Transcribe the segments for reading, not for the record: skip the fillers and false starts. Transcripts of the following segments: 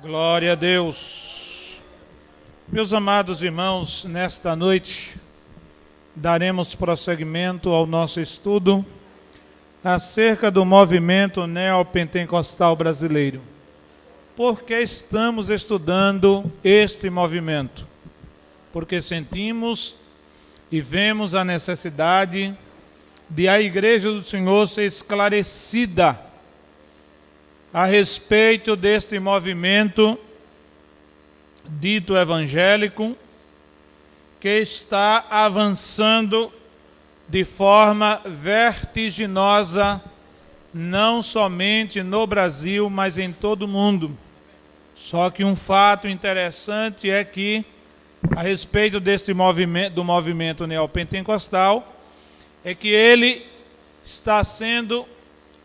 Glória a Deus. Meus amados irmãos, nesta noite daremos prosseguimento ao nosso estudo acerca do movimento neopentecostal brasileiro. Por que estamos estudando este movimento? Porque sentimos e vemos a necessidade de a Igreja do Senhor ser esclarecida a respeito deste movimento dito evangélico, que está avançando de forma vertiginosa, não somente no Brasil, mas em todo o mundo. Só que um fato interessante é que, a respeito deste movimento, do movimento neopentecostal, é que ele está sendo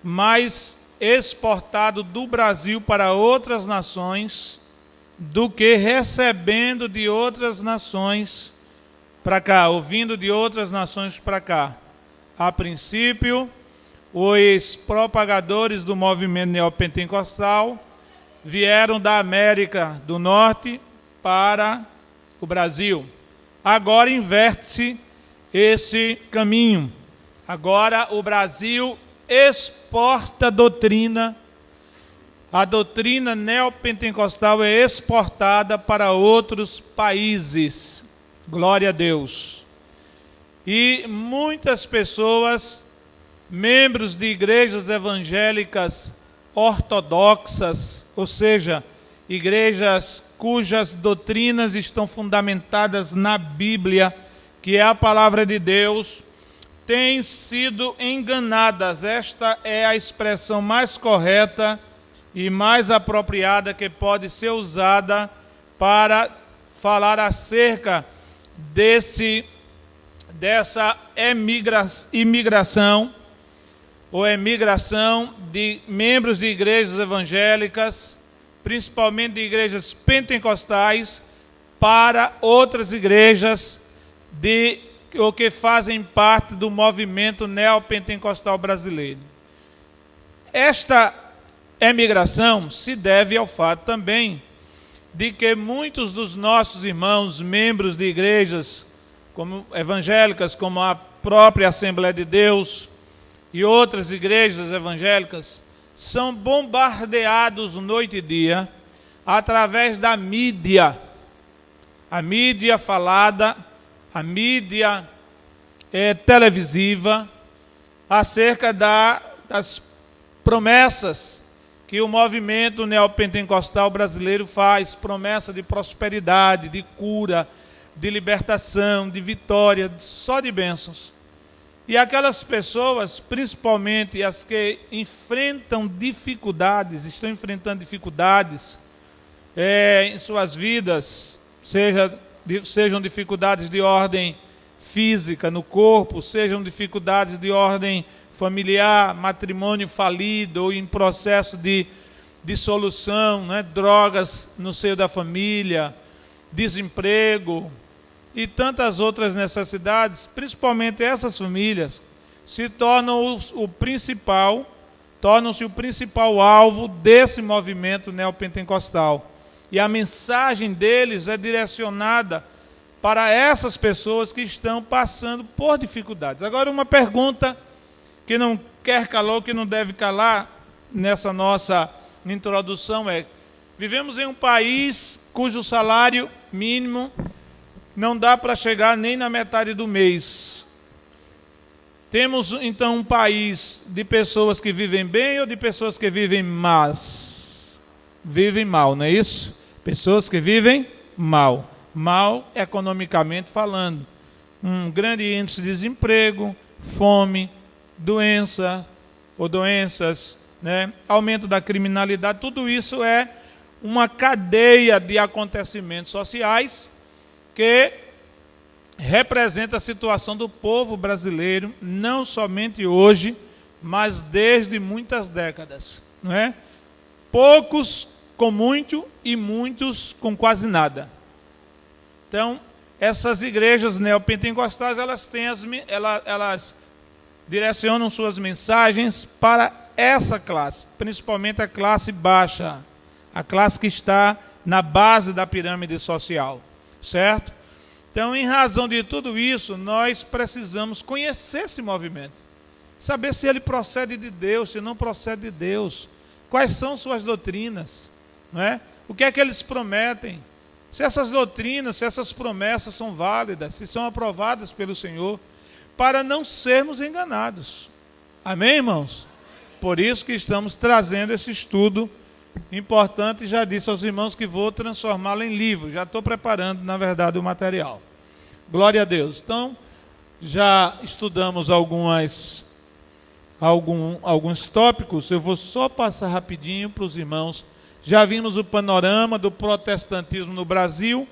mais exportado do Brasil para outras nações do que recebendo de outras nações para cá, ouvindo de outras nações para cá. A princípio, os propagadores do movimento neopentecostal vieram da América do Norte para o Brasil. Agora inverte-se esse caminho. Agora o Brasil exporta a doutrina neopentecostal é exportada para outros países. Glória a Deus. E muitas pessoas, membros de igrejas evangélicas ortodoxas, ou seja, igrejas cujas doutrinas estão fundamentadas na Bíblia, que é a palavra de Deus, têm sido enganadas. Esta é a expressão mais correta e mais apropriada que pode ser usada para falar acerca dessa imigração ou emigração de membros de igrejas evangélicas, principalmente de igrejas pentecostais, para outras igrejas ou que fazem parte do movimento neopentecostal brasileiro. Esta emigração se deve ao fato também de que muitos dos nossos irmãos, membros de igrejas como evangélicas, como a própria Assembleia de Deus e outras igrejas evangélicas, são bombardeados noite e dia através da mídia. A mídia falada, a mídia televisiva, acerca das promessas que o movimento neopentecostal brasileiro faz, promessa de prosperidade, de cura, de libertação, de vitória, só de bênçãos. E aquelas pessoas, principalmente as que enfrentam dificuldades, estão enfrentando dificuldades em suas vidas, sejam dificuldades de ordem física no corpo, sejam dificuldades de ordem familiar, matrimônio falido ou em processo de dissolução, né? Drogas no seio da família, desemprego e tantas outras necessidades, principalmente essas famílias, tornam-se o principal alvo desse movimento neopentecostal. E a mensagem deles é direcionada para essas pessoas que estão passando por dificuldades. Agora, uma pergunta que não quer calar ou que não deve calar nessa nossa introdução é: vivemos em um país cujo salário mínimo não dá para chegar nem na metade do mês. Temos, então, um país de pessoas que vivem bem ou de pessoas que vivem mal, não é isso? Pessoas que vivem mal economicamente falando. Um grande índice de desemprego, fome, doença ou doenças, né? Aumento da criminalidade, tudo isso é uma cadeia de acontecimentos sociais que representa a situação do povo brasileiro, não somente hoje, mas desde muitas décadas, não é? Poucos com muito e muitos com quase nada. Então, essas igrejas neopentecostais, elas direcionam suas mensagens para essa classe, principalmente a classe baixa, a classe que está na base da pirâmide social, certo? Então, em razão de tudo isso, nós precisamos conhecer esse movimento, saber se ele procede de Deus, se não procede de Deus, quais são suas doutrinas, não é? O que é que eles prometem, se essas doutrinas, se essas promessas são válidas, se são aprovadas pelo Senhor, para não sermos enganados. Amém, irmãos? Por isso que estamos trazendo esse estudo importante. Já disse aos irmãos que vou transformá-lo em livro. Já estou preparando, na verdade, o material. Glória a Deus. Então, já estudamos alguns tópicos. Eu vou só passar rapidinho para os irmãos. Já vimos o panorama do protestantismo no Brasil,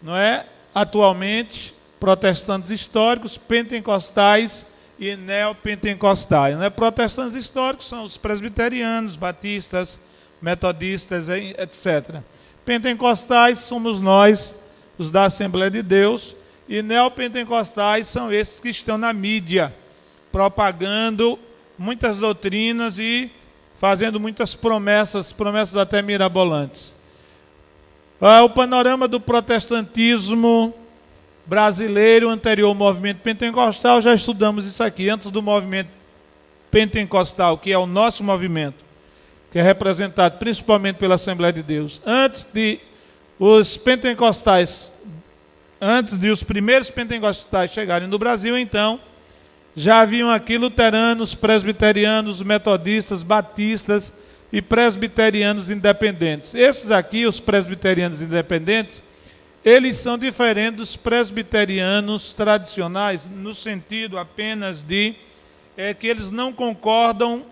não é? Atualmente, protestantes históricos, pentecostais e neopentecostais. Né? Protestantes históricos são os presbiterianos, batistas, metodistas, etc. Pentecostais somos nós, os da Assembleia de Deus, e neopentecostais são esses que estão na mídia, propagando muitas doutrinas e fazendo muitas promessas até mirabolantes. O panorama do protestantismo brasileiro anterior ao movimento pentecostal, já estudamos isso aqui, antes do movimento pentecostal, que é o nosso movimento, que é representado principalmente pela Assembleia de Deus. Antes de os primeiros pentecostais chegarem no Brasil, então, já haviam aqui luteranos, presbiterianos, metodistas, batistas e presbiterianos independentes. Esses aqui, os presbiterianos independentes, eles são diferentes dos presbiterianos tradicionais, no sentido apenas de que eles não concordam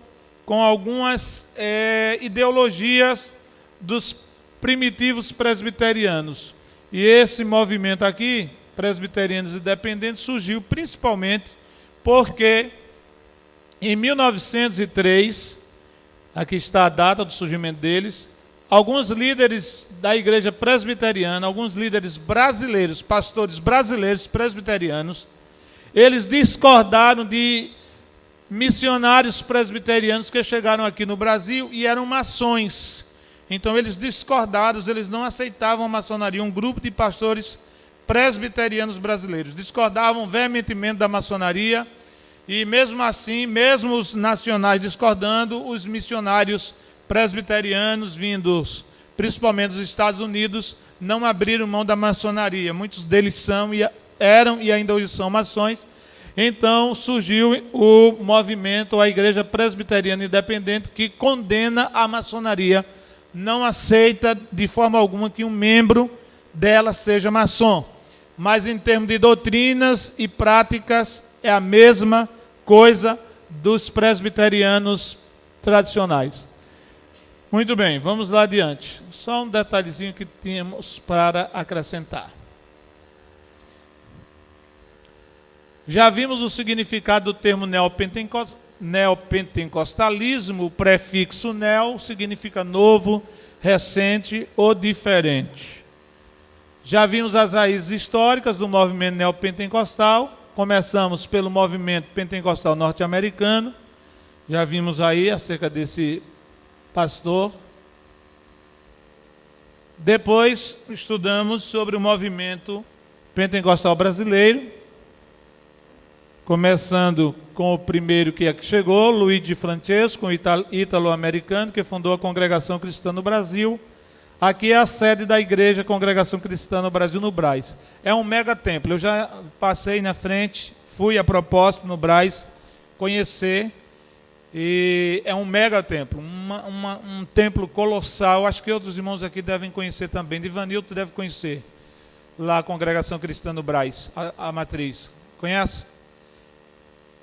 com algumas ideologias dos primitivos presbiterianos. E esse movimento aqui, presbiterianos independentes, surgiu principalmente porque em 1903, aqui está a data do surgimento deles, alguns líderes da igreja presbiteriana, alguns líderes brasileiros, pastores brasileiros presbiterianos, eles discordaram de missionários presbiterianos que chegaram aqui no Brasil e eram maçons. Então eles discordaram, eles não aceitavam a maçonaria. Um grupo de pastores presbiterianos brasileiros discordavam veementemente da maçonaria, e mesmo assim, mesmo os nacionais discordando, os missionários presbiterianos vindos principalmente dos Estados Unidos não abriram mão da maçonaria. Muitos deles eram e ainda hoje são maçons. Então surgiu o movimento, a Igreja Presbiteriana Independente, que condena a maçonaria, não aceita de forma alguma que um membro dela seja maçom. Mas em termos de doutrinas e práticas, é a mesma coisa dos presbiterianos tradicionais. Muito bem, vamos lá adiante. Só um detalhezinho que tínhamos para acrescentar. Já vimos o significado do termo neopentecostalismo. O prefixo neo significa novo, recente ou diferente. Já vimos as raízes históricas do movimento neopentecostal. Começamos pelo movimento pentecostal norte-americano. Já vimos aí acerca desse pastor. Depois estudamos sobre o movimento pentecostal brasileiro, começando com o primeiro que aqui chegou, Luigi Francesco, um ítalo-americano, que fundou a Congregação Cristã no Brasil. Aqui é a sede da Igreja Congregação Cristã no Brasil, no Brás. É um mega templo. Eu já passei na frente, fui a propósito no Brás conhecer, e é um mega templo, um templo colossal. Acho que outros irmãos aqui devem conhecer também. Divanilto deve conhecer lá a Congregação Cristã no Brás, a matriz. Conhece?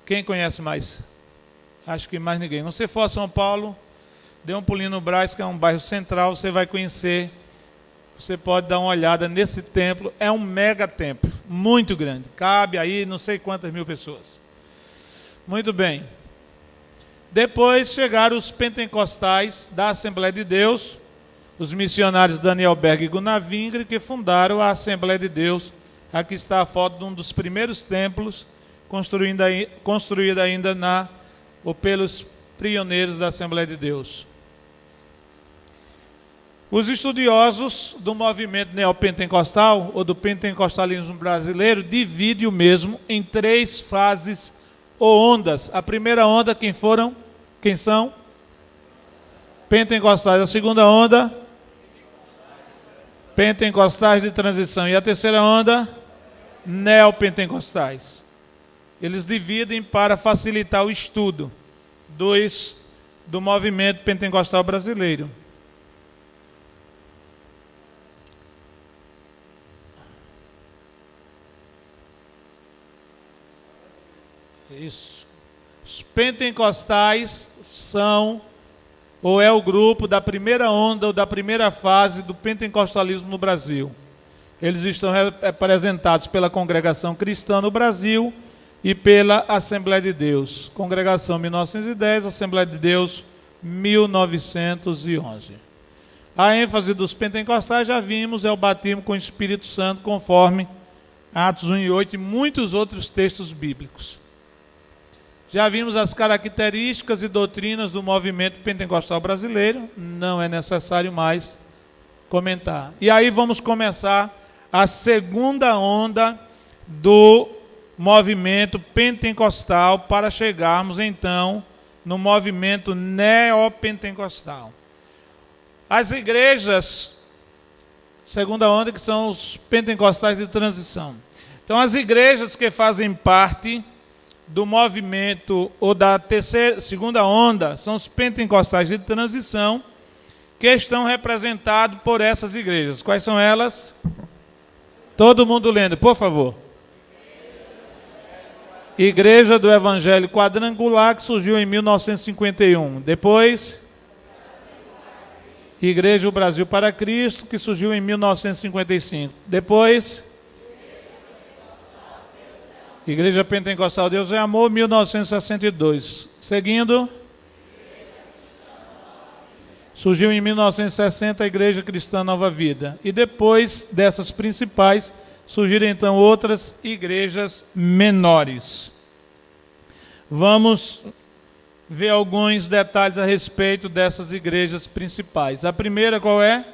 Quem conhece mais? Acho que mais ninguém. Se você for a São Paulo, dê um pulinho no Brás, que é um bairro central, você vai conhecer. Você pode dar uma olhada nesse templo. É um mega templo, muito grande. Cabe aí não sei quantas mil pessoas. Muito bem. Depois chegaram os pentecostais da Assembleia de Deus, os missionários Daniel Berg e Gunnar Wingre, que fundaram a Assembleia de Deus. Aqui está a foto de um dos primeiros templos, construído ainda pelos pioneiros da Assembleia de Deus. Os estudiosos do movimento neopentecostal, ou do pentecostalismo brasileiro, dividem o mesmo em 3 fases ou ondas. A primeira onda, quem são? Pentecostais. A segunda onda? Pentecostais de transição. E a terceira onda? Neopentecostais. Eles dividem para facilitar o estudo do movimento pentecostal brasileiro. Isso. Os pentecostais são, ou é o grupo da primeira onda ou da primeira fase do pentecostalismo no Brasil. Eles estão representados pela Congregação Cristã no Brasil e pela Assembleia de Deus. Congregação 1910, Assembleia de Deus 1911. A ênfase dos pentecostais, já vimos, é o batismo com o Espírito Santo, conforme Atos 1:8 e muitos outros textos bíblicos. Já vimos as características e doutrinas do movimento pentecostal brasileiro, não é necessário mais comentar. E aí vamos começar a segunda onda do movimento pentecostal para chegarmos então no movimento neopentecostal. As igrejas, segunda onda, que são os pentecostais de transição. Então as igrejas que fazem parte do movimento, ou da segunda onda, são os pentecostais de transição, que estão representados por essas igrejas. Quais são elas? Todo mundo lendo, por favor. Igreja do Evangelho Quadrangular, que surgiu em 1951. Depois, Igreja do Brasil para Cristo, que surgiu em 1955. Depois, Igreja Pentecostal Deus é Amor, 1962. Seguindo, surgiu em 1960 a Igreja Cristã Nova Vida. E depois dessas principais, surgiram então outras igrejas menores. Vamos ver alguns detalhes a respeito dessas igrejas principais. A primeira qual é?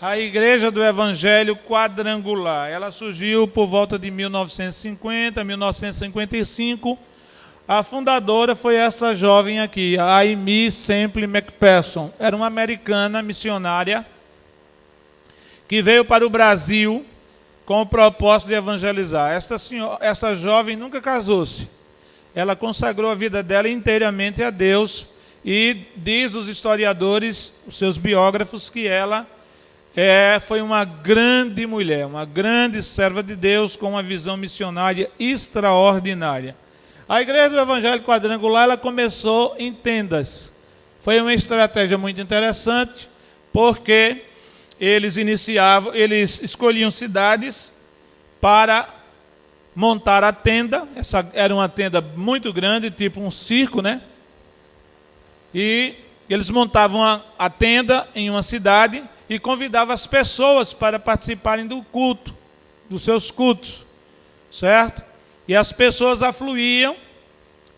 A Igreja do Evangelho Quadrangular. Ela surgiu por volta de 1950, 1955. A fundadora foi essa jovem aqui, a Aimee Semple McPherson. Era uma americana missionária que veio para o Brasil com o propósito de evangelizar. Essa jovem nunca casou-se. Ela consagrou a vida dela inteiramente a Deus e diz os historiadores, os seus biógrafos, que ela foi uma grande mulher, uma grande serva de Deus com uma visão missionária extraordinária. A Igreja do Evangelho Quadrangular, ela começou em tendas. Foi uma estratégia muito interessante, porque eles escolhiam cidades para montar a tenda. Essa era uma tenda muito grande, tipo um circo, né? E eles montavam a tenda em uma cidade e convidavam as pessoas para participarem do culto, dos seus cultos, certo? E as pessoas afluíam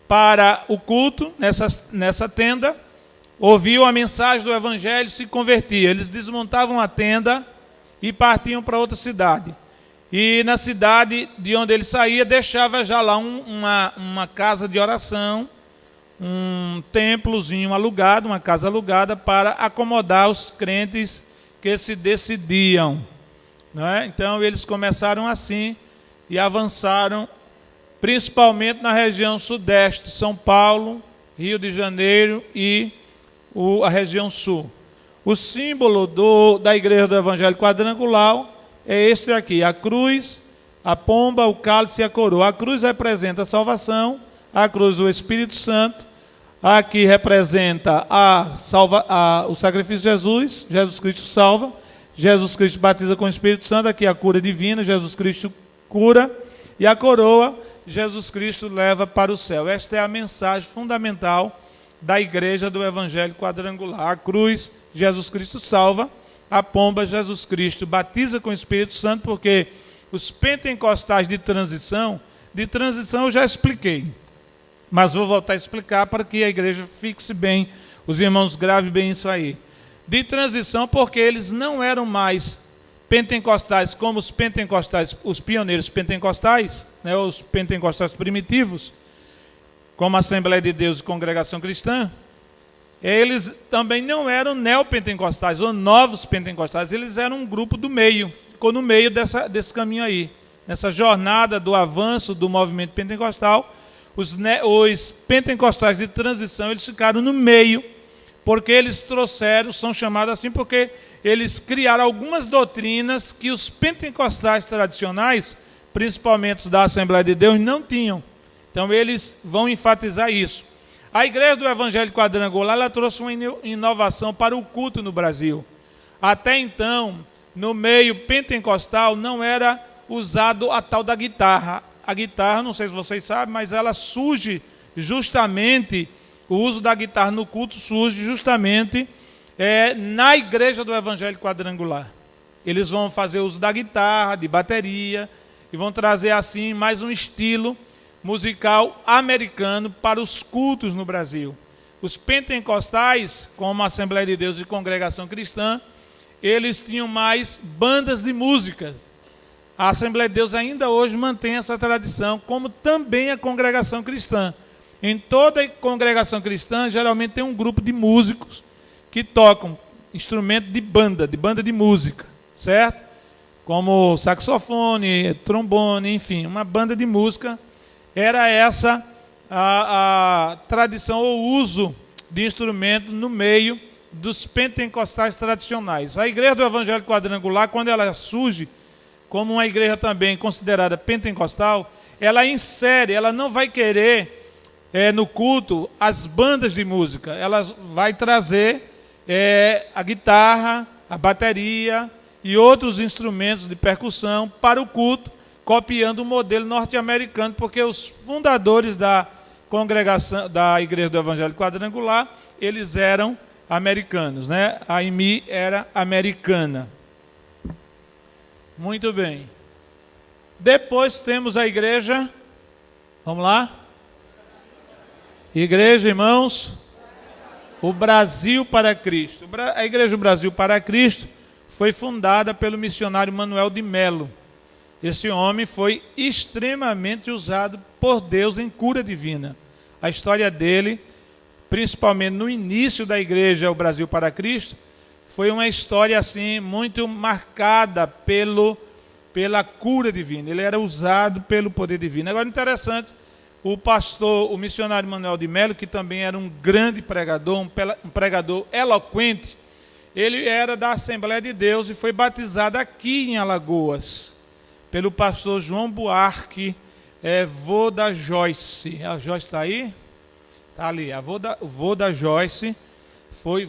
para o culto nessa tenda, ouviam a mensagem do Evangelho, se convertiam. Eles desmontavam a tenda e partiam para outra cidade. E na cidade de onde ele saía, deixava já lá uma casa de oração, um templozinho alugado, uma casa alugada, para acomodar os crentes que se decidiam. Não é? Então eles começaram assim e avançaram, principalmente na região sudeste, São Paulo, Rio de Janeiro e a região sul. O símbolo da Igreja do Evangelho Quadrangular é este aqui: a cruz, a pomba, o cálice e a coroa. A cruz representa a salvação, a cruz o Espírito Santo, aqui representa o sacrifício de Jesus. Jesus Cristo salva, Jesus Cristo batiza com o Espírito Santo, aqui a cura divina, Jesus Cristo cura, e a coroa, Jesus Cristo leva para o céu. Esta é a mensagem fundamental da Igreja do Evangelho Quadrangular. A cruz, Jesus Cristo salva; a pomba, Jesus Cristo batiza com o Espírito Santo, porque os pentecostais de transição eu já expliquei, mas vou voltar a explicar para que a igreja fixe bem, os irmãos gravem bem isso aí. de transição, porque eles não eram mais pentecostais como os pentecostais, os pioneiros pentecostais, né, os pentecostais primitivos, como a Assembleia de Deus e Congregação Cristã. Eles também não eram neopentecostais ou novos pentecostais, eles eram um grupo do meio, ficou no meio desse caminho aí. Nessa jornada do avanço do movimento pentecostal, os pentecostais de transição, eles ficaram no meio, porque eles trouxeram, são chamados assim porque eles criaram algumas doutrinas que os pentecostais tradicionais, principalmente os da Assembleia de Deus, não tinham. Então eles vão enfatizar isso. A Igreja do Evangelho Quadrangular, ela trouxe uma inovação para o culto no Brasil. Até então, no meio pentecostal, não era usado a tal da guitarra. A guitarra, não sei se vocês sabem, mas ela surge justamente, o uso da guitarra no culto surge justamente na Igreja do Evangelho Quadrangular. Eles vão fazer uso da guitarra, de bateria, e vão trazer assim mais um estilo musical americano para os cultos no Brasil. Os pentecostais, como a Assembleia de Deus e Congregação Cristã, eles tinham mais bandas de música. A Assembleia de Deus ainda hoje mantém essa tradição, como também a Congregação Cristã. Em toda a Congregação Cristã, geralmente tem um grupo de músicos que tocam instrumento de banda de música, certo? Como saxofone, trombone, enfim, uma banda de música. Era essa a tradição ou uso de instrumento no meio dos pentecostais tradicionais. A Igreja do Evangelho Quadrangular, quando ela surge como uma igreja também considerada pentecostal, ela insere, ela não vai querer no culto as bandas de música, ela vai trazer a guitarra, a bateria e outros instrumentos de percussão para o culto, copiando o modelo norte-americano, porque os fundadores da congregação, da Igreja do Evangelho Quadrangular, eles eram americanos, né? A IMI era americana. Muito bem. Depois temos a igreja, vamos lá? Igreja, irmãos, o Brasil para Cristo. A Igreja do Brasil para Cristo foi fundada pelo missionário Manuel de Melo. Esse homem foi extremamente usado por Deus em cura divina. A história dele, principalmente no início da Igreja o Brasil para Cristo, foi uma história assim muito marcada pela cura divina. Ele era usado pelo poder divino. Agora, interessante, o missionário Manuel de Melo, que também era um grande pregador, um pregador eloquente, ele era da Assembleia de Deus e foi batizado aqui em Alagoas, pelo pastor João Buarque, vô da Joyce. A Joyce está aí? Está ali. Vô da Joyce foi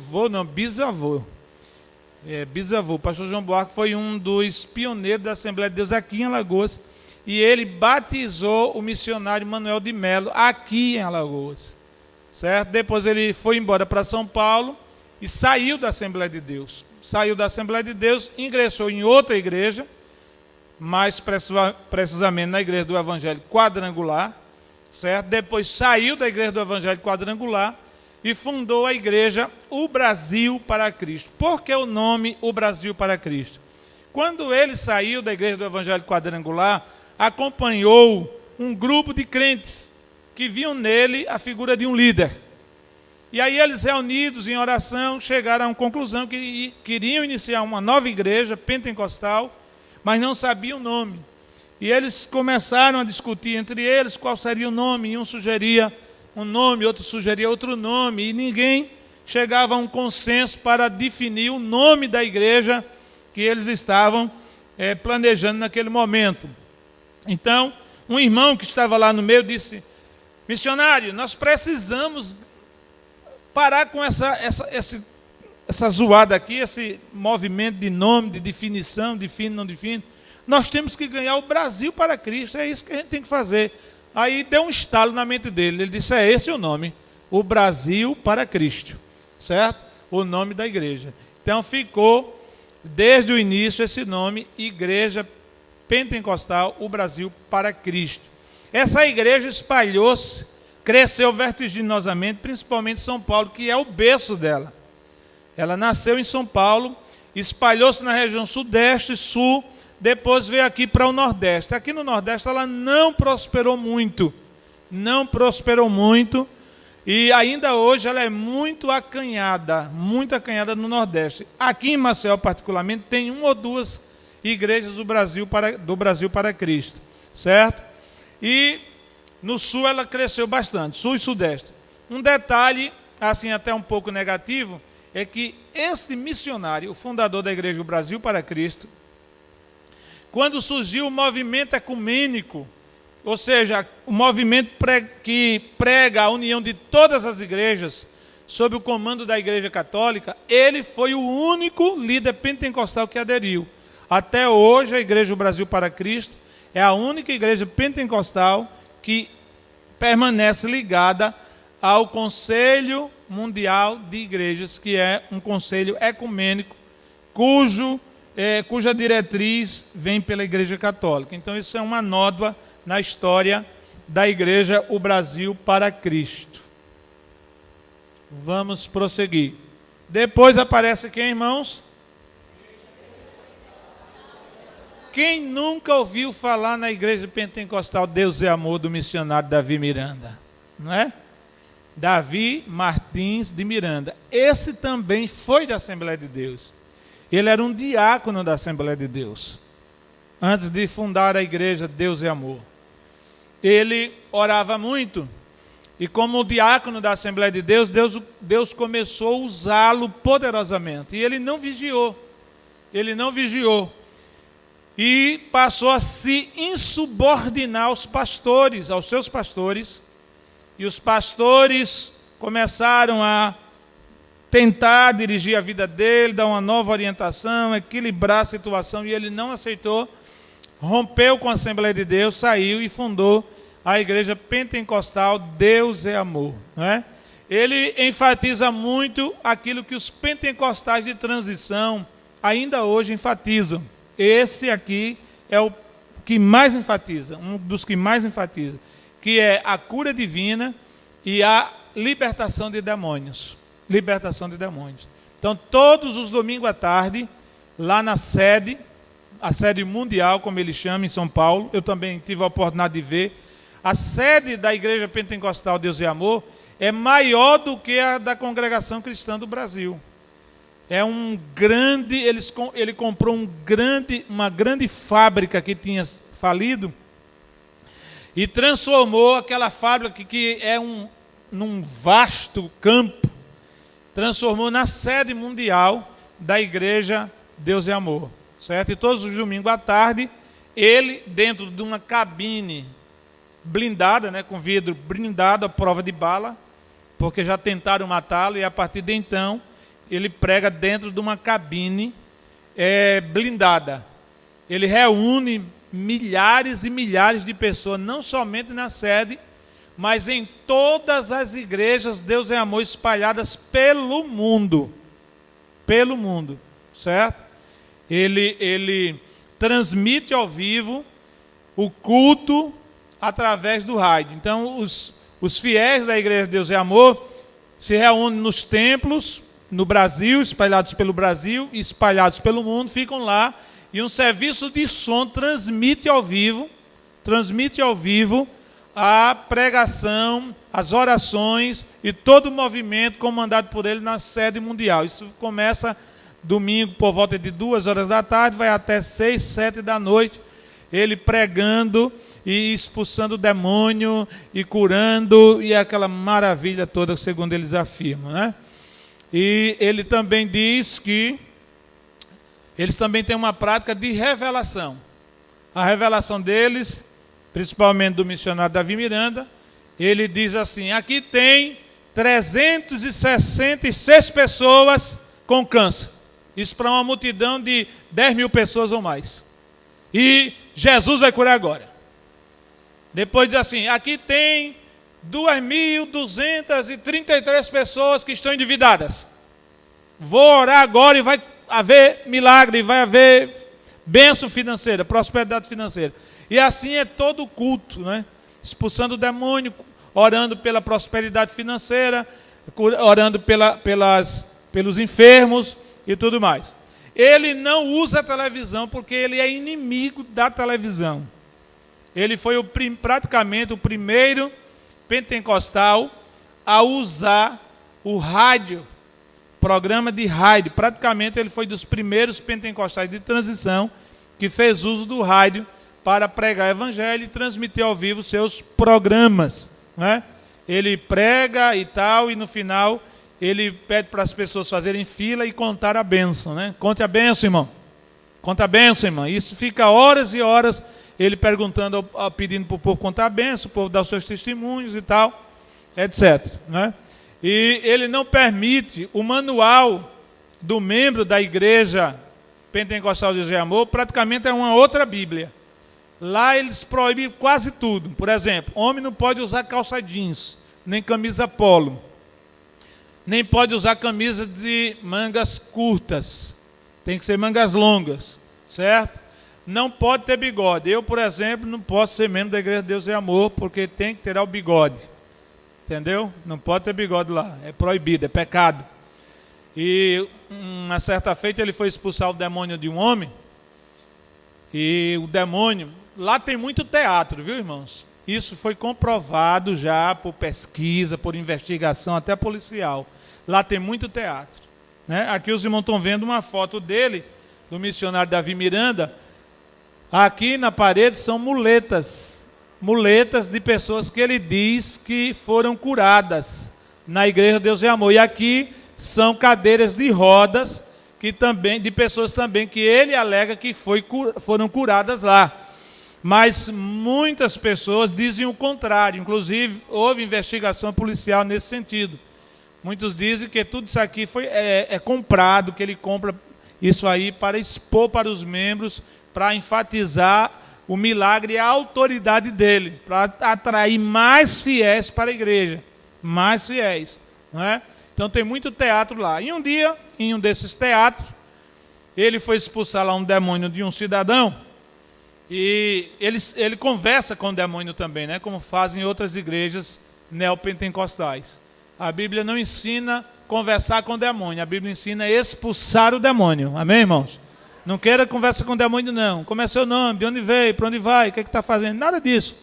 bisavô. Bisavô. O pastor João Buarque foi um dos pioneiros da Assembleia de Deus aqui em Alagoas. E ele batizou o missionário Manuel de Melo aqui em Alagoas. Certo? Depois ele foi embora para São Paulo e saiu da Assembleia de Deus. Saiu da Assembleia de Deus, ingressou em outra igreja, mais precisamente na Igreja do Evangelho Quadrangular, certo? Depois saiu da Igreja do Evangelho Quadrangular e fundou a igreja O Brasil para Cristo. Por que o nome O Brasil para Cristo? Quando ele saiu da Igreja do Evangelho Quadrangular, acompanhou um grupo de crentes que viam nele a figura de um líder. E aí eles, reunidos em oração, chegaram a uma conclusão que queriam iniciar uma nova igreja pentecostal, mas não sabiam o nome. E eles começaram a discutir entre eles qual seria o nome. E um sugeria um nome, outro sugeria outro nome. E ninguém chegava a um consenso para definir o nome da igreja que eles estavam planejando naquele momento. Então, um irmão que estava lá no meio disse: missionário, nós precisamos parar com essa zoada aqui, esse movimento de nome, de definição, define, não define. Nós temos que ganhar o Brasil para Cristo, é isso que a gente tem que fazer. Aí deu um estalo na mente dele, ele disse: é esse o nome, o Brasil para Cristo, certo? O nome da igreja. Então ficou, desde o início, esse nome, Igreja Pentecostal, o Brasil para Cristo. Essa igreja espalhou-se, cresceu vertiginosamente, principalmente em São Paulo, que é o berço dela. Ela nasceu em São Paulo, espalhou-se na região sudeste, sul, depois veio aqui para o Nordeste. Aqui no Nordeste ela não prosperou muito, e ainda hoje ela é muito acanhada no Nordeste. Aqui em Maceió, particularmente, tem uma ou duas igrejas do Brasil para Cristo, certo? E no Sul ela cresceu bastante, Sul e Sudeste. Um detalhe, assim até um pouco negativo, é que este missionário, o fundador da Igreja do Brasil para Cristo, quando surgiu o movimento ecumênico, ou seja, o movimento que prega a união de todas as igrejas, sob o comando da Igreja Católica, ele foi o único líder pentecostal que aderiu. Até hoje, a Igreja do Brasil para Cristo é a única igreja pentecostal que permanece ligada ao Conselho Mundial de Igrejas, que é um conselho ecumênico, cuja diretriz vem pela Igreja Católica. Então, isso é uma nódoa na história da Igreja o Brasil para Cristo. Vamos prosseguir. Depois aparece quem, irmãos? Quem nunca ouviu falar na Igreja Pentecostal Deus é Amor do missionário Davi Miranda? Não é? Davi Martins de Miranda. Esse também foi da Assembleia de Deus. Ele era um diácono da Assembleia de Deus, antes de fundar a Igreja Deus é Amor. Ele orava muito, e como diácono da Assembleia de Deus, Deus começou a usá-lo poderosamente. E ele não vigiou. E passou a se insubordinar aos pastores, aos seus pastores. E os pastores começaram a tentar dirigir a vida dele, dar uma nova orientação, equilibrar a situação, e ele não aceitou. Rompeu com a Assembleia de Deus, saiu e fundou a Igreja Pentecostal Deus é Amor. Não é? Ele enfatiza muito aquilo que os pentecostais de transição ainda hoje enfatizam. Esse aqui é o que mais enfatiza, um dos que mais enfatiza, que é a cura divina e a libertação de demônios. Então, todos os domingos à tarde, lá na sede, a sede mundial, como ele chama, em São Paulo, eu também tive a oportunidade de ver, a sede da Igreja Pentecostal Deus e Amor é maior do que a da Congregação Cristã do Brasil. É ele comprou uma grande fábrica que tinha falido e transformou aquela fábrica que é num vasto campo, transformou na sede mundial da Igreja Deus e Amor. Certo? E todos os domingos à tarde, ele, dentro de uma cabine blindada, né, com vidro blindado à prova de bala, porque já tentaram matá-lo, e a partir de então, ele prega dentro de uma cabine blindada. Ele reúne milhares e milhares de pessoas, não somente na sede, mas em todas as igrejas Deus é Amor espalhadas pelo mundo. Certo? Ele transmite ao vivo o culto através do rádio. Então, os fiéis da Igreja Deus é Amor se reúnem nos templos, no Brasil, espalhados pelo Brasil e espalhados pelo mundo, ficam lá, e um serviço de som transmite ao vivo a pregação, as orações e todo o movimento comandado por ele na sede mundial. Isso começa domingo por volta de 2h da tarde, vai até 6, 7 da noite, ele pregando e expulsando o demônio e curando, e aquela maravilha toda, segundo eles afirmam, né? E ele também diz que eles também têm uma prática de revelação. A revelação deles, principalmente do missionário Davi Miranda, ele diz assim: aqui tem 366 pessoas com câncer. Isso para uma multidão de 10 mil pessoas ou mais. E Jesus vai curar agora. Depois diz assim: aqui tem 2.233 pessoas que estão endividadas. Vou orar agora e vai haver milagre, vai haver bênção financeira, prosperidade financeira. E assim é todo o culto, né? Expulsando o demônio, orando pela prosperidade financeira, orando pelos enfermos e tudo mais. Ele não usa a televisão porque ele é inimigo da televisão. Ele foi praticamente o primeiro pentecostal a usar o rádio, programa de rádio. Praticamente ele foi dos primeiros pentecostais de transição que fez uso do rádio para pregar o evangelho e transmitir ao vivo seus programas, né? Ele prega e tal, e no final ele pede para as pessoas fazerem fila e contar a bênção, né? Conte a bênção, irmão. Conta a bênção, irmão. Isso fica horas e horas ele perguntando, pedindo para o povo contar a bênção, o povo dar os seus testemunhos e tal, etc, né? E ele não permite o manual do membro da igreja pentecostal de Amor, praticamente é uma outra Bíblia. Lá eles proíbem quase tudo. Por exemplo, homem não pode usar calça jeans, nem camisa polo, nem pode usar camisa de mangas curtas, tem que ser mangas longas, certo? Não pode ter bigode. Eu, por exemplo, não posso ser membro da Igreja de Deus e Amor, porque tem que ter o bigode, entendeu? Não pode ter bigode lá, é proibido, é pecado. E uma certa feita ele foi expulsar o demônio de um homem, e o demônio, lá tem muito teatro, viu, irmãos? Isso foi comprovado já por pesquisa, por investigação, até policial. Lá tem muito teatro, né? Aqui os irmãos estão vendo uma foto dele, do missionário Davi Miranda. Aqui na parede são muletas de pessoas que ele diz que foram curadas na Igreja Deus e Amor. E aqui são cadeiras de rodas que também, de pessoas também que ele alega que foram curadas lá. Mas muitas pessoas dizem o contrário. Inclusive, houve investigação policial nesse sentido. Muitos dizem que tudo isso aqui é comprado, que ele compra isso aí para expor para os membros, para enfatizar o milagre e a autoridade dele, para atrair mais fiéis para a igreja. Mais fiéis, não é? Então tem muito teatro lá. E um dia, em um desses teatros, ele foi expulsar lá um demônio de um cidadão, e ele conversa com o demônio também, né? Como fazem outras igrejas neopentecostais. A Bíblia não ensina conversar com o demônio, a Bíblia ensina expulsar o demônio. Amém, irmãos? Não queira conversar com o demônio, não. Como é seu nome? De onde veio? Para onde vai? O que está fazendo? Nada disso.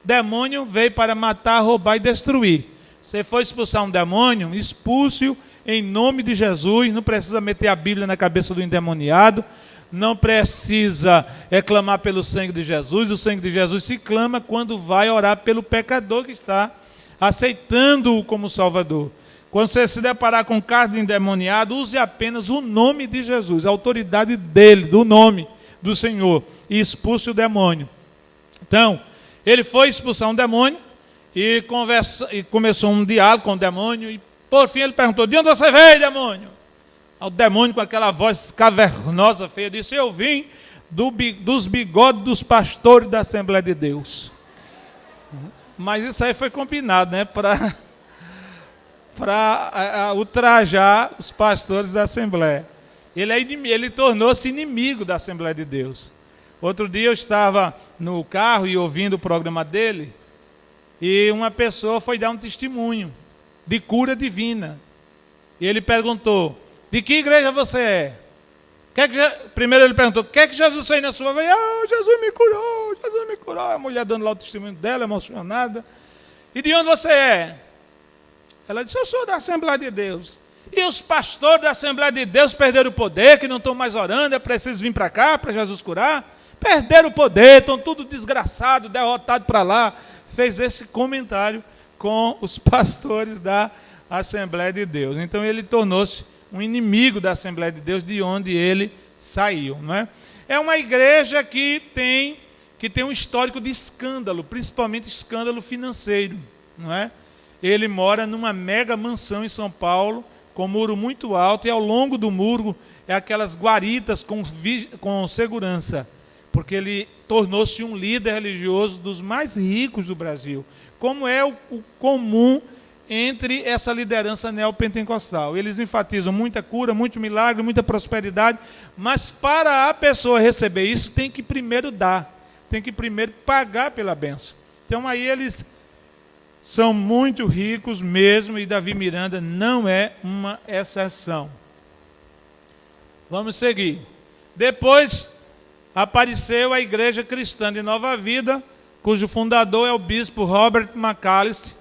Demônio veio para matar, roubar e destruir. Você for expulsar um demônio, expulse-o em nome de Jesus. Não precisa meter a Bíblia na cabeça do endemoniado. Não precisa clamar pelo sangue de Jesus. O sangue de Jesus se clama quando vai orar pelo pecador que está aceitando-o como Salvador. Quando você se deparar com carne de endemoniado, use apenas o nome de Jesus, a autoridade dele, do nome do Senhor, e expulse o demônio. Então, ele foi expulsar um demônio e começou um diálogo com o demônio, e por fim ele perguntou: de onde você veio, demônio? O demônio, com aquela voz cavernosa, feia, disse: eu vim dos bigodes dos pastores da Assembleia de Deus. Mas isso aí foi combinado, né? Para ultrajar os pastores da Assembleia. Ele tornou-se inimigo da Assembleia de Deus. Outro dia eu estava no carro e ouvindo o programa dele, e uma pessoa foi dar um testemunho de cura divina. E ele perguntou: de que igreja você é? Primeiro ele perguntou: o que é que Jesus fez na sua vida? Jesus me curou, Jesus me curou. A mulher dando lá o testemunho dela, emocionada. E de onde você é? Ela disse: eu sou da Assembleia de Deus. E os pastores da Assembleia de Deus perderam o poder, que não estão mais orando, é preciso vir para cá, para Jesus curar? Perderam o poder, estão tudo desgraçados, derrotados para lá. Fez esse comentário com os pastores da Assembleia de Deus. Então ele tornou-se um inimigo da Assembleia de Deus, de onde ele saiu, não é? É uma igreja que tem um histórico de escândalo, principalmente escândalo financeiro, não é? Ele mora numa mega mansão em São Paulo, com um muro muito alto, e ao longo do muro é aquelas guaritas com segurança, porque ele tornou-se um líder religioso dos mais ricos do Brasil, como é o comum entre essa liderança neopentecostal. Eles enfatizam muita cura, muito milagre, muita prosperidade, mas para a pessoa receber isso, tem que primeiro dar, tem que primeiro pagar pela bênção. Então aí eles são muito ricos mesmo, e Davi Miranda não é uma exceção. Vamos seguir. Depois apareceu a Igreja Cristã de Nova Vida, cujo fundador é o bispo Robert McAllister,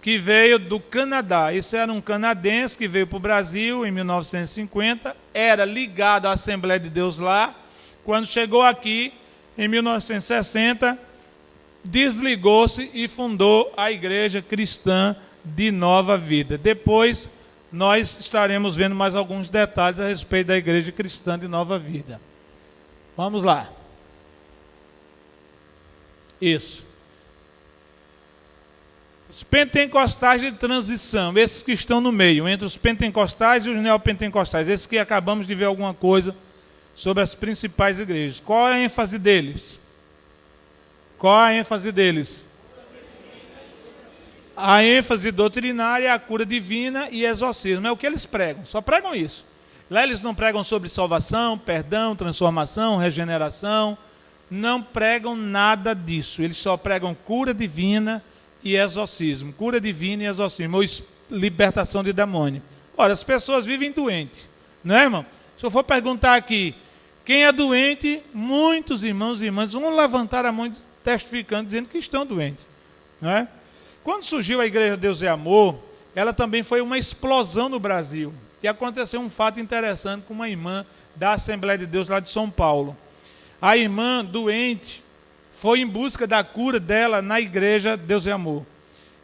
que veio do Canadá. Esse era um canadense que veio para o Brasil em 1950, era ligado à Assembleia de Deus lá. Quando chegou aqui, em 1960, desligou-se e fundou a Igreja Cristã de Nova Vida. Depois, nós estaremos vendo mais alguns detalhes a respeito da Igreja Cristã de Nova Vida. Vamos lá. Isso. Os pentecostais de transição, esses que estão no meio, entre os pentecostais e os neopentecostais, esses que acabamos de ver alguma coisa sobre as principais igrejas. Qual é a ênfase deles? Qual a ênfase deles? A ênfase doutrinária é a cura divina e exorcismo. É o que eles pregam, só pregam isso. Lá eles não pregam sobre salvação, perdão, transformação, regeneração. Não pregam nada disso. Eles só pregam cura divina e exorcismo. Cura divina e exorcismo, ou libertação de demônio. Ora, as pessoas vivem doentes, não é, irmão? Se eu for perguntar aqui, quem é doente, muitos irmãos e irmãs vão levantar a mão testificando, dizendo que estão doentes, não é? Quando surgiu a Igreja Deus é Amor, ela também foi uma explosão no Brasil. E aconteceu um fato interessante com uma irmã da Assembleia de Deus lá de São Paulo. A irmã doente foi em busca da cura dela na Igreja Deus é Amor.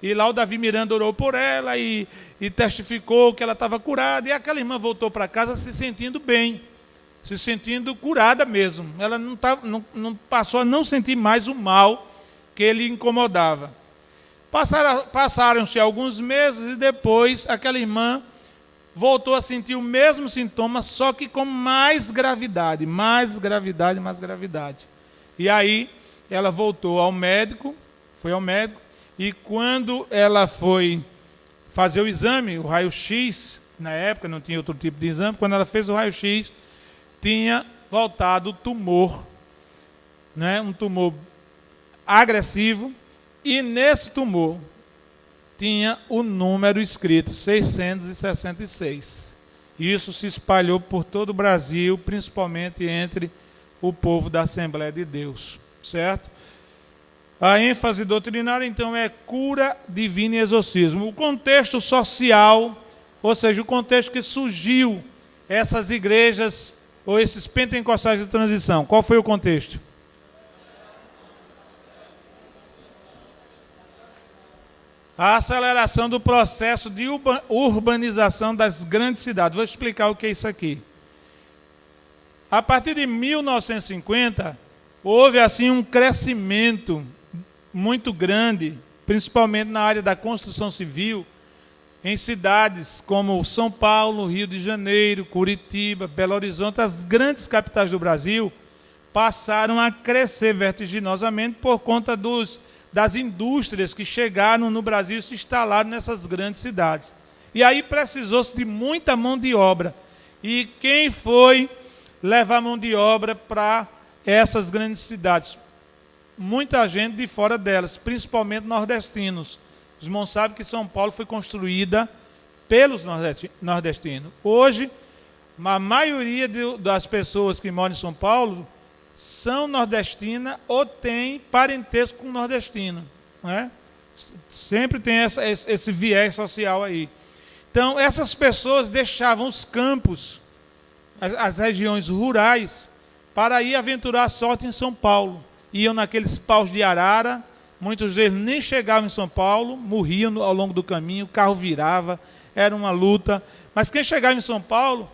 E lá o Davi Miranda orou por ela e testificou que ela estava curada. E aquela irmã voltou para casa se sentindo bem, se sentindo curada mesmo. Ela não passou a não sentir mais o mal que lhe incomodava. Passaram-se alguns meses e depois aquela irmã voltou a sentir o mesmo sintoma, só que com mais gravidade, mais gravidade, mais gravidade. E aí ela voltou ao médico, foi ao médico, e quando ela foi fazer o exame, o raio-x, na época não tinha outro tipo de exame, quando ela fez o raio-x, tinha voltado o tumor, né? Um tumor agressivo, e nesse tumor tinha o número escrito, 666. Isso se espalhou por todo o Brasil, principalmente entre o povo da Assembleia de Deus, certo? A ênfase doutrinária, então, é cura divina e exorcismo. O contexto social, ou seja, o contexto que surgiu essas igrejas, ou esses pentecostais de transição, qual foi o contexto? A aceleração do processo de urbanização das grandes cidades. Vou explicar o que é isso aqui. A partir de 1950, houve assim um crescimento muito grande, principalmente na área da construção civil, em cidades como São Paulo, Rio de Janeiro, Curitiba, Belo Horizonte, as grandes capitais do Brasil, passaram a crescer vertiginosamente por conta das indústrias que chegaram no Brasil e se instalaram nessas grandes cidades. E aí precisou-se de muita mão de obra. E quem foi levar mão de obra para essas grandes cidades? Muita gente de fora delas, principalmente nordestinos. Os irmãos sabem que São Paulo foi construída pelos nordestinos. Hoje, a maioria das pessoas que moram em São Paulo são nordestinas ou têm parentesco com nordestino, não é? Sempre tem esse viés social aí. Então, essas pessoas deixavam os campos, as regiões rurais, para ir aventurar a sorte em São Paulo. Iam naqueles paus de arara, muitos deles nem chegavam em São Paulo, morriam ao longo do caminho, o carro virava, era uma luta. Mas quem chegava em São Paulo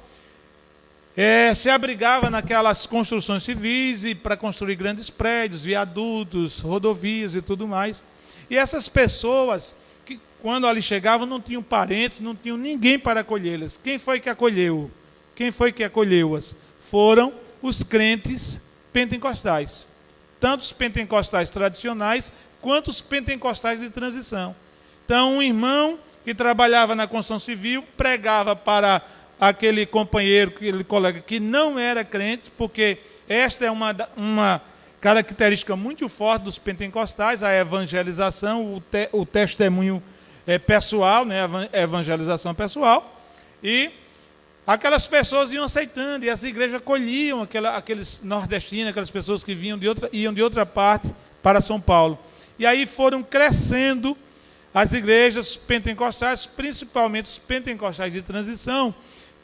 se abrigava naquelas construções civis e para construir grandes prédios, viadutos, rodovias e tudo mais. E essas pessoas, que quando ali chegavam, não tinham parentes, não tinham ninguém para acolhê-las. Quem foi que acolheu? Quem foi que acolheu-as? Foram os crentes pentecostais. Tanto os pentecostais tradicionais, quanto os pentecostais de transição. Então, um irmão que trabalhava na construção civil pregava para aquele companheiro, aquele colega que não era crente, porque esta é uma característica muito forte dos pentecostais, a evangelização, o testemunho pessoal, né, a evangelização pessoal, e aquelas pessoas iam aceitando, e as igrejas acolhiam aqueles nordestinos, aquelas pessoas que iam de outra parte para São Paulo. E aí foram crescendo as igrejas pentecostais, principalmente os pentecostais de transição,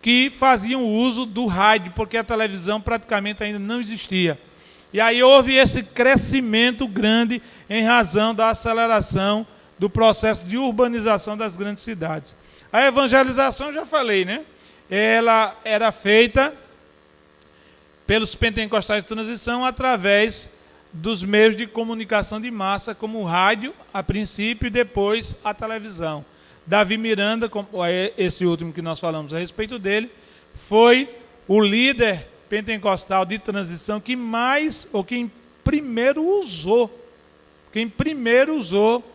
que faziam uso do rádio, porque a televisão praticamente ainda não existia. E aí houve esse crescimento grande em razão da aceleração do processo de urbanização das grandes cidades. A evangelização, já falei, né? Ela era feita pelos pentecostais de transição através dos meios de comunicação de massa, como o rádio, a princípio, e depois a televisão. Davi Miranda, esse último que nós falamos a respeito dele, foi o líder pentecostal de transição quem primeiro usou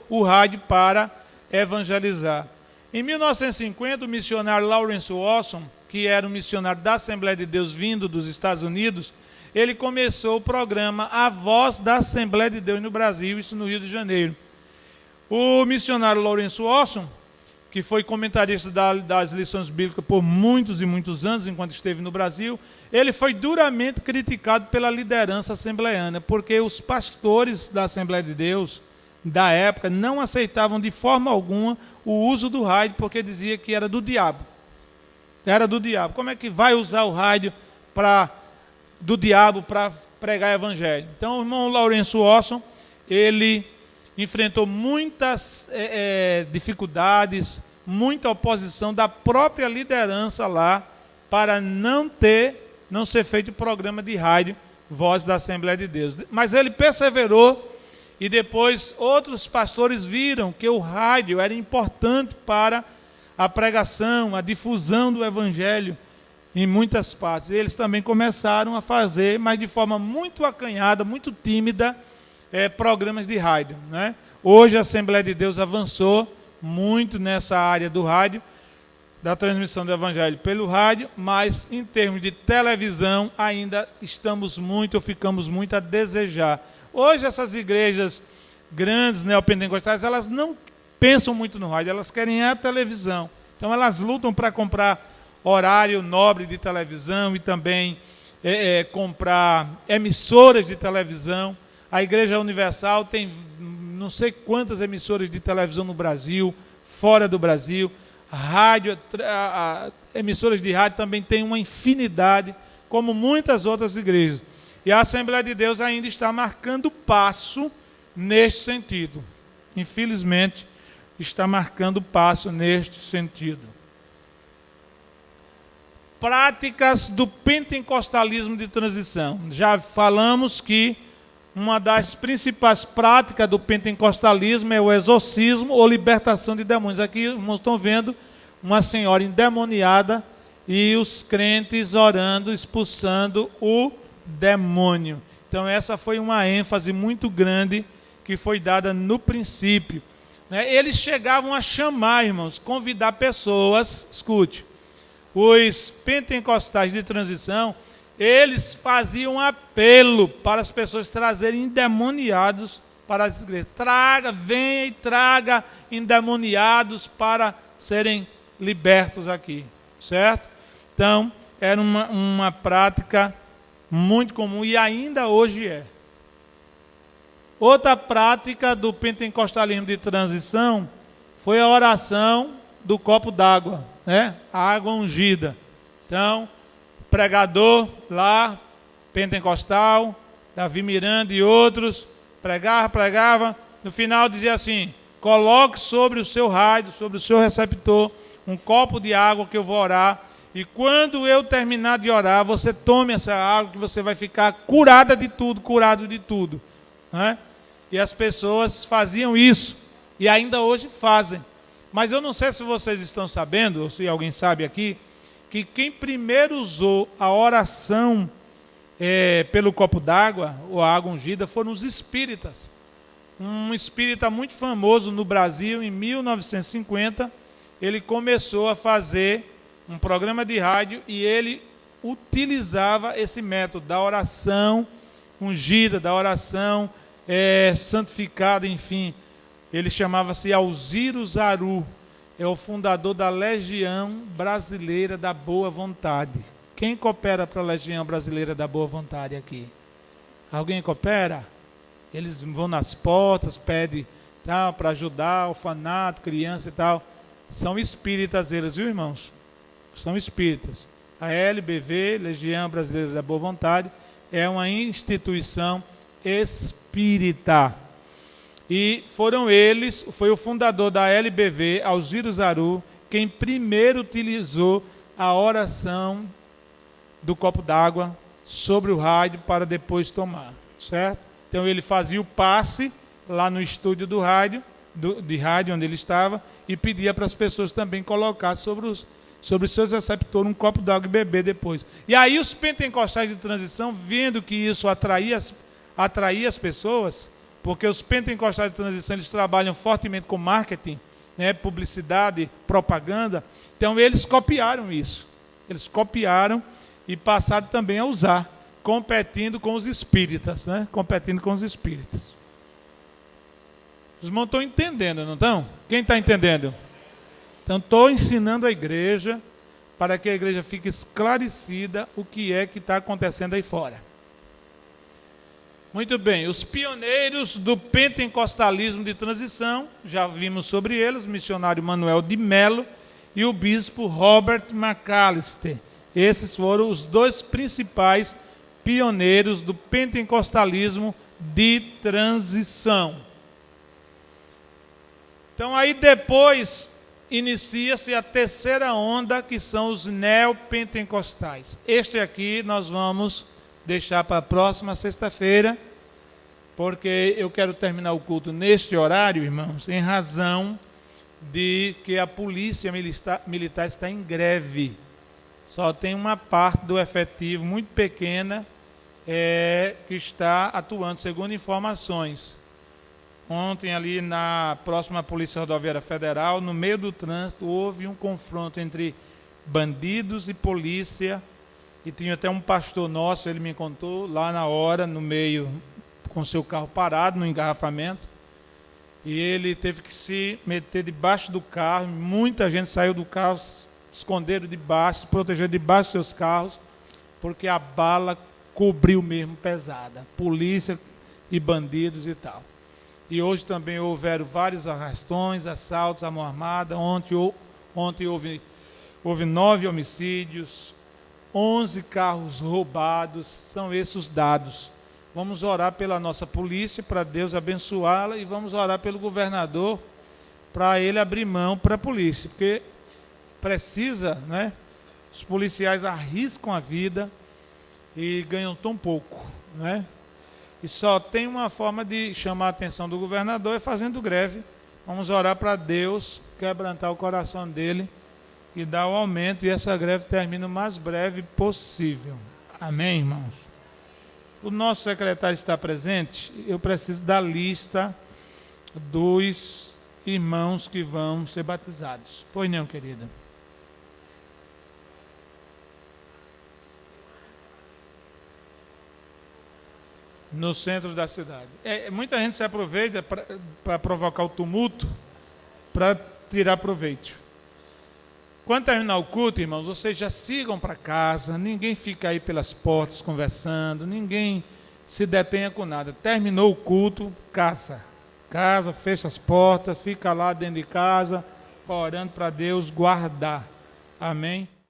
o rádio para evangelizar. Em 1950, o missionário Lawrence Watson, que era um missionário da Assembleia de Deus vindo dos Estados Unidos, ele começou o programa A Voz da Assembleia de Deus no Brasil, isso no Rio de Janeiro. O missionário Lawrence Watson, que foi comentarista das lições bíblicas por muitos e muitos anos, enquanto esteve no Brasil, ele foi duramente criticado pela liderança assembleiana, porque os pastores da Assembleia de Deus, da época, não aceitavam de forma alguma o uso do rádio, porque dizia que era do diabo. Era do diabo. Como é que vai usar o rádio do diabo para pregar evangelho? Então, o irmão Lawrence Watson, ele enfrentou muitas dificuldades, muita oposição da própria liderança lá para não ser feito programa de rádio Voz da Assembleia de Deus. Mas ele perseverou e depois outros pastores viram que o rádio era importante para a pregação, a difusão do evangelho em muitas partes. Eles também começaram a fazer, mas de forma muito acanhada, muito tímida, programas de rádio, né? Hoje a Assembleia de Deus avançou muito nessa área do rádio, da transmissão do evangelho pelo rádio, mas em termos de televisão ainda ficamos muito a desejar. Hoje essas igrejas grandes, neopentecostais, elas não pensam muito no rádio, elas querem a televisão. Então elas lutam para comprar horário nobre de televisão e também comprar emissoras de televisão. A Igreja Universal tem não sei quantas emissoras de televisão no Brasil, fora do Brasil. Emissoras de rádio também tem uma infinidade, como muitas outras igrejas. E a Assembleia de Deus ainda está marcando passo neste sentido. Infelizmente, está marcando passo neste sentido. Práticas do pentecostalismo de transição. Já falamos que uma das principais práticas do pentecostalismo é o exorcismo ou libertação de demônios. Aqui, irmãos, estão vendo uma senhora endemoniada e os crentes orando, expulsando o demônio. Então, essa foi uma ênfase muito grande que foi dada no princípio. Eles chegavam a chamar, irmãos, convidar pessoas, escute, os pentecostais de transição, eles faziam apelo para as pessoas trazerem endemoniados para as igrejas. Venha e traga endemoniados para serem libertos aqui, certo? Então, era uma prática muito comum e ainda hoje é. Outra prática do pentecostalismo de transição foi a oração do copo d'água, né? A água ungida. Então, pregador lá, pentecostal, Davi Miranda e outros, pregava, no final dizia assim: coloque sobre o seu rádio, sobre o seu receptor, um copo de água que eu vou orar, e quando eu terminar de orar, você tome essa água que você vai ficar curado de tudo, né? E as pessoas faziam isso, e ainda hoje fazem. Mas eu não sei se vocês estão sabendo, ou se alguém sabe aqui, que quem primeiro usou a oração pelo copo d'água, ou a água ungida, foram os espíritas. Um espírita muito famoso no Brasil, em 1950, ele começou a fazer um programa de rádio e ele utilizava esse método da oração ungida, da oração santificada, enfim. Ele chamava-se Alziro Zaru, é o fundador da Legião Brasileira da Boa Vontade. Quem coopera para a Legião Brasileira da Boa Vontade aqui? Alguém coopera? Eles vão nas portas, pedem para ajudar orfanato, criança e tal. São espíritas eles, viu, irmãos? São espíritas. A LBV, Legião Brasileira da Boa Vontade, é uma instituição espírita. E foram eles, foi o fundador da LBV, Alziro Zaru, quem primeiro utilizou a oração do copo d'água sobre o rádio para depois tomar, certo? Então ele fazia o passe lá no estúdio do rádio, de rádio onde ele estava, e pedia para as pessoas também colocar sobre os seus receptores um copo d'água e beber depois. E aí os pentecostais de transição, vendo que isso atraía as pessoas, porque os pentecostais de transição eles trabalham fortemente com marketing, né, publicidade, propaganda, então eles copiaram isso. Eles copiaram e passaram também a usar, competindo com os espíritas, né? Competindo com os espíritas. Os irmãos estão entendendo, não estão? Quem está entendendo? Então, estou ensinando a igreja para que a igreja fique esclarecida o que é que está acontecendo aí fora. Muito bem, os pioneiros do pentecostalismo de transição, já vimos sobre eles, o missionário Manuel de Melo e o bispo Robert McAllister. Esses foram os dois principais pioneiros do pentecostalismo de transição. Então aí depois inicia-se a terceira onda, que são os neopentecostais. Este aqui nós vamos deixar para a próxima sexta-feira, porque eu quero terminar o culto neste horário, irmãos, em razão de que a polícia militar está em greve. Só tem uma parte do efetivo muito pequena que está atuando, segundo informações. Ontem, ali na próxima Polícia Rodoviária Federal, no meio do trânsito, houve um confronto entre bandidos e polícia, e tinha até um pastor nosso, ele me contou, lá na hora, no meio, com seu carro parado, no engarrafamento, e ele teve que se meter debaixo do carro, muita gente saiu do carro, esconderam debaixo, se protegeram debaixo dos seus carros, porque a bala cobriu mesmo pesada, polícia e bandidos e tal. E hoje também houveram vários arrastões, assaltos à mão armada. Ontem houve 9 homicídios, 11 carros roubados. São esses os dados. Vamos orar pela nossa polícia, para Deus abençoá-la, e vamos orar pelo governador, para ele abrir mão para a polícia, porque precisa, né? Os policiais arriscam a vida e ganham tão pouco, né? E só tem uma forma de chamar a atenção do governador, é fazendo greve. Vamos orar para Deus quebrantar o coração dele e dar o aumento, e essa greve termina o mais breve possível. Amém, irmãos? O nosso secretário está presente. Eu preciso da lista dos irmãos que vão ser batizados. Pois não, querida? No centro da cidade. Muita gente se aproveita para provocar o tumulto, para tirar proveito. Quando terminar o culto, irmãos, vocês já sigam para casa, ninguém fica aí pelas portas conversando, ninguém se detenha com nada. Terminou o culto, casa, fecha as portas, fica lá dentro de casa, orando para Deus guardar. Amém?